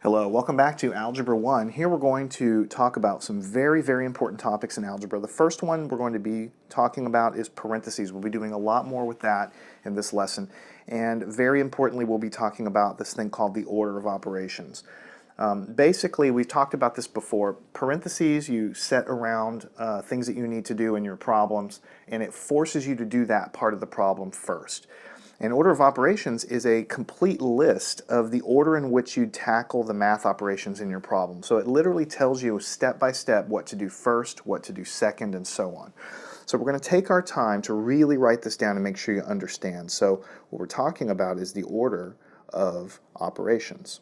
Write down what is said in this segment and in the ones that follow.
Hello, welcome back to Algebra 1. Here we're going to talk about some very, very important topics in algebra. The first one we're going to be talking about is parentheses. We'll be doing a lot more with that in this lesson. And very importantly, we'll be talking about this thing called the order of operations. Basically, we've talked about this before. Parentheses you set around things that you need to do in your problems, and it forces you to do that part of the problem first. An order of operations is a complete list of the order in which you tackle the math operations in your problem. So it literally tells you step by step what to do first, what to do second, and so on. So we're going to take our time to really write this down and make sure you understand. So what we're talking about is the order of operations.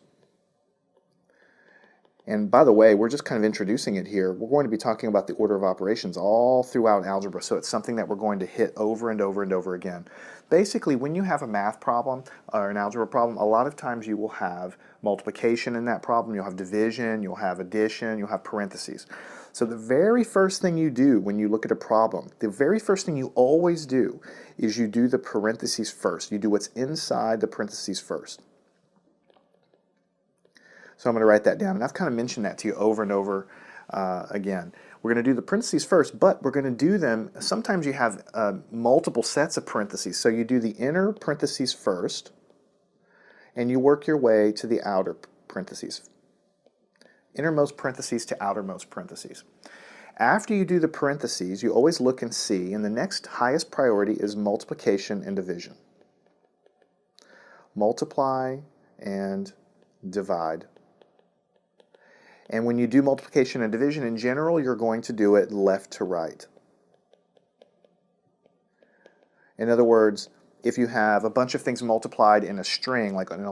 And by the way, we're just kind of introducing it here. We're going to be talking about the order of operations all throughout algebra, so it's something that we're going to hit over and over and over again. Basically, when you have a math problem or an algebra problem, a lot of times you will have multiplication in that problem, you'll have division, you'll have addition, you'll have parentheses. So the very first thing you do when you look at a problem, the very first thing you always do is you do the parentheses first. You do what's inside the parentheses first. So I'm going to write that down, and I've kind of mentioned that to you over and over again. We're going to do the parentheses first, but we're going to do them, sometimes you have multiple sets of parentheses. So you do the inner parentheses first, and you work your way to the outer parentheses. Innermost parentheses to outermost parentheses. After you do the parentheses, you always look and see, and the next highest priority is multiplication and division. Multiply and divide. And when you do multiplication and division, in general, you're going to do it left to right. In other words, if you have a bunch of things multiplied in a string, like in a line,